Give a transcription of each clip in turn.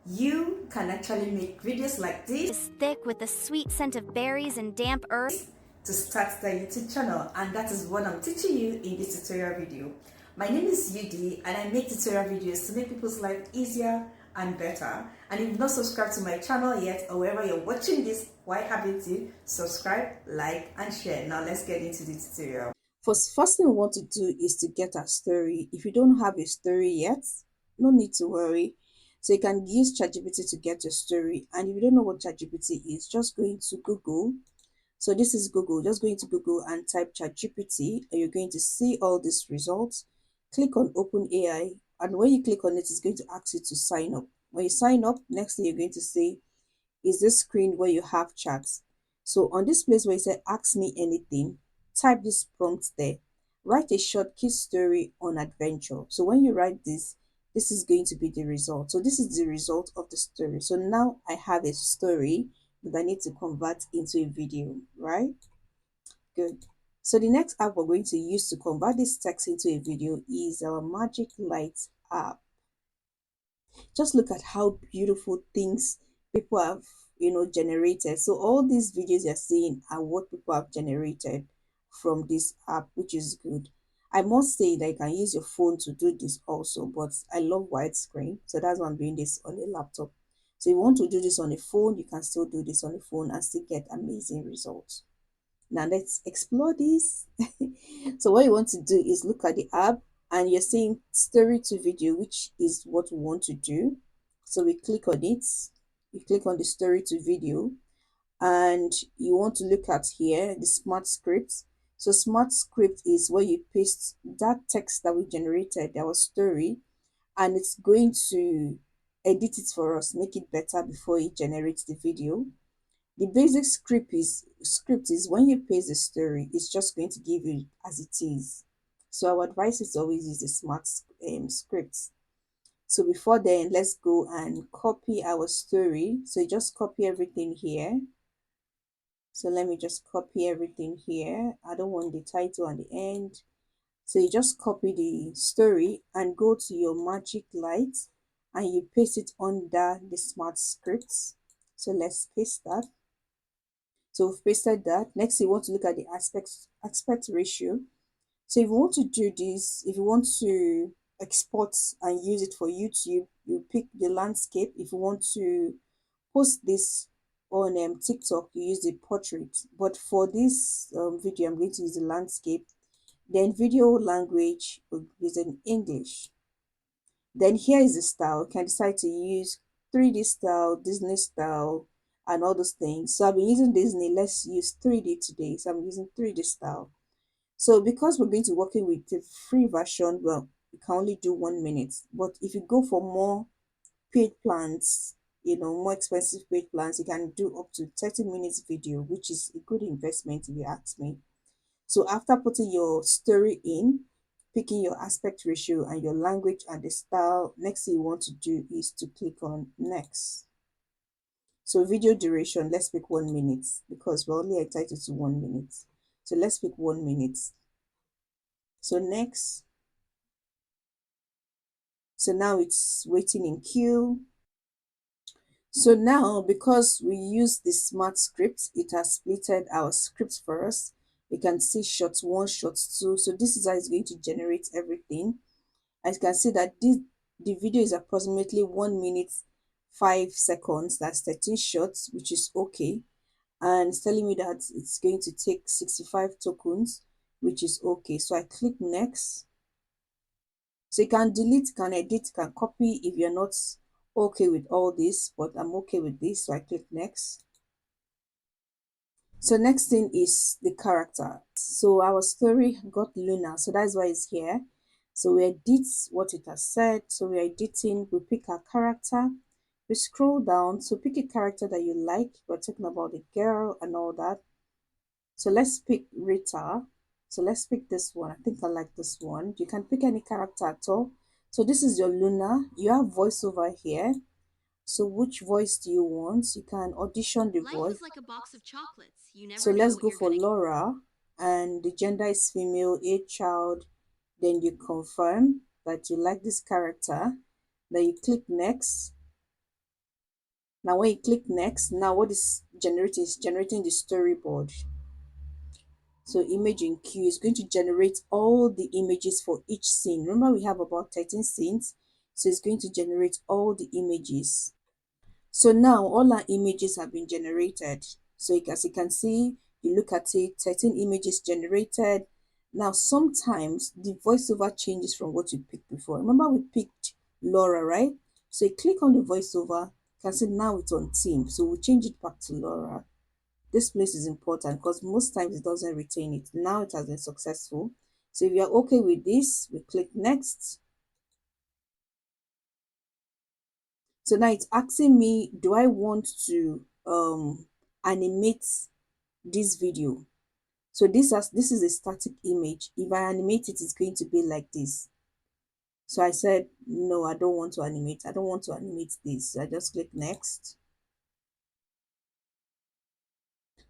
You can actually make videos like this Is thick with the sweet scent of berries and damp earth. to start the YouTube channel, and that is what I'm teaching you in this tutorial video. My name is Yudi and I make tutorial videos to make people's life easier and better. And if you've not subscribed to my channel yet, or wherever you're watching this, why haven't you subscribe, like and share? Now let's get into the tutorial. First thing we want to do is to get a story. If you don't have a story yet, no need to worry. So you can use ChatGPT to get your story. And if you don't know what ChatGPT is, just go into Google. So this is Google. Just go into Google and type ChatGPT, and you're going to see all these results. Click on Open AI, and when you click on it, it's going to ask you to sign up. When you sign up, next thing you're going to see is this screen where you have chats. So on this place where it says ask me anything, type this prompt there. Write a short kid story on adventure. So when you write this, this is going to be the result. So this is the result of the story. So now I have a story that I need to convert into a video, right? Good. So the next app we're going to use to convert this text into a video is our Magic Light app. Just look at how beautiful things people have generated. So all these videos you're seeing are what people have generated from this app, which is good. I must say that you can use your phone to do this also, but I love widescreen, so that's why I'm doing this on a laptop. So if you want to do this on a phone, you can still do this on a phone and still get amazing results. Now let's explore this. So what you want to do is look at the app, and you're saying story to video, which is what we want to do. So we click on it. You click on the story to video, and you want to look at here the smart script. So smart script is where you paste that text that we generated, our story, and it's going to edit it for us, make it better before it generates the video. The basic script is when you paste the story, it's just going to give you as it is. So our advice is always use the smart scripts. So before then, let's go and copy our story. So you just copy everything here. So let me just copy everything here. I don't want the title and the end. So you just copy the story and go to your magic light, and you paste it under the smart scripts. So let's paste that. So we've pasted that. Next, you want to look at the aspect ratio. So if you want to do this, if you want to export and use it for YouTube, you pick the landscape. If you want to post this on TikTok, you use the portrait. But for this video, I'm going to use the landscape. Then video language is in English. Then here is the style. You can decide to use 3D style, Disney style, and all those things. So I've been using Disney. Let's use 3D today. So I'm using 3D style. So because we're going to working with the free version, well, you can only do 1 minute. But if you go for more paid plans, more expensive paid plans, you can do up to 30 minutes video, which is a good investment if you ask me. So after putting your story in, picking your aspect ratio and your language and the style, next thing you want to do is to click on next. So video duration, let's pick 1 minute because we're only entitled to 1 minute. So let's pick 1 minute. So next. So now it's waiting in queue. So now, because we use the smart script, it has splitted our scripts for us. You can see shots one, shots two. So this is how it's going to generate everything. As you can see that the video is approximately 1 minute 5 seconds. That's 13 shots, which is okay. And it's telling me that it's going to take 65 tokens, which is okay. So I click next. So you can delete, can edit, can copy if you're not okay with all this, but I'm okay with this, so I click next. So next thing is the character. So our story got Luna, so that's why it's here. So we edit what it has said. So we're editing, we pick our character, we scroll down, so pick a character that you like. We're talking about the girl and all that. So let's pick Rita. So let's pick this one. I think I like this one. You can pick any character at all. So this is your Luna. You have voiceover here. So which voice do you want? You can audition the Life voice. is like a box of chocolates. You So never know let's what go you're for gonna. Laura, and the gender is female, age child. Then you confirm that you like this character. Then you click next. Now when you click next, now what is generating is generating the storyboard. So image in queue is going to generate all the images for each scene. Remember we have about 13 scenes, so it's going to generate all the images. So now all our images have been generated. So as you can see, you look at it, 13 images generated. Now sometimes the voiceover changes from what you picked before. Remember we picked Laura, right? So you click on the voiceover, you can see now it's on Team. So we'll change it back to Laura. This place is important because most times it doesn't retain it. Now it has been successful. So if you're okay with this, we click next. So now it's asking me, do I want to animate this video? So this is a static image. If I animate it, it's going to be like this. So I said, no, I don't want to animate. I don't want to animate this. So I just click next.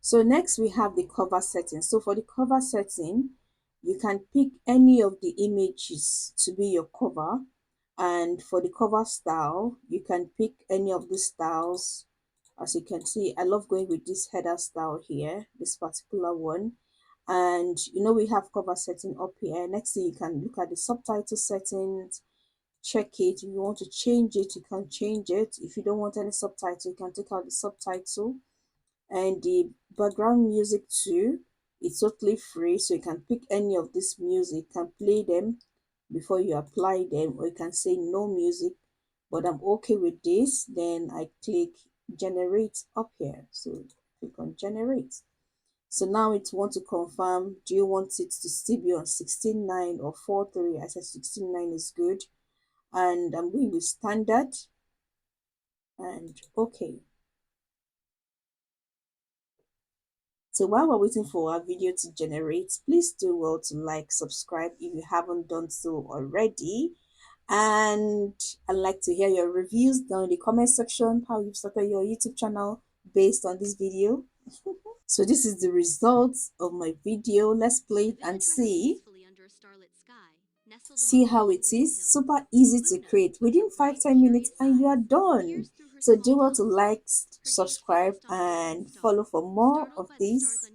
So next we have the cover setting. So for the cover setting, you can pick any of the images to be your cover. And for the cover style, you can pick any of the styles. As you can see, I love going with this header style here, this particular one. And we have cover setting up here. Next thing, you can look at the subtitle settings, check it. If you want to change it, you can change it. If you don't want any subtitle, you can take out the subtitle. And the background music too, it's totally free, so you can pick any of this music, can play them before you apply them, or you can say no music, but I'm okay with this. Then I click generate up here, so click on generate. So now it wants to confirm, do you want it to still be on 16:9 or 4:3? I said 16:9 is good, and I'm going with standard and okay. So while we're waiting for our video to generate, please do well to like, subscribe if you haven't done so already. And I'd like to hear your reviews down in the comment section, how you've started your YouTube channel based on this video. So this is the results of my video. Let's play it and see. See how it is. Super easy to create within 5-10 minutes and you are done. So do well to like, subscribe and follow for more of these.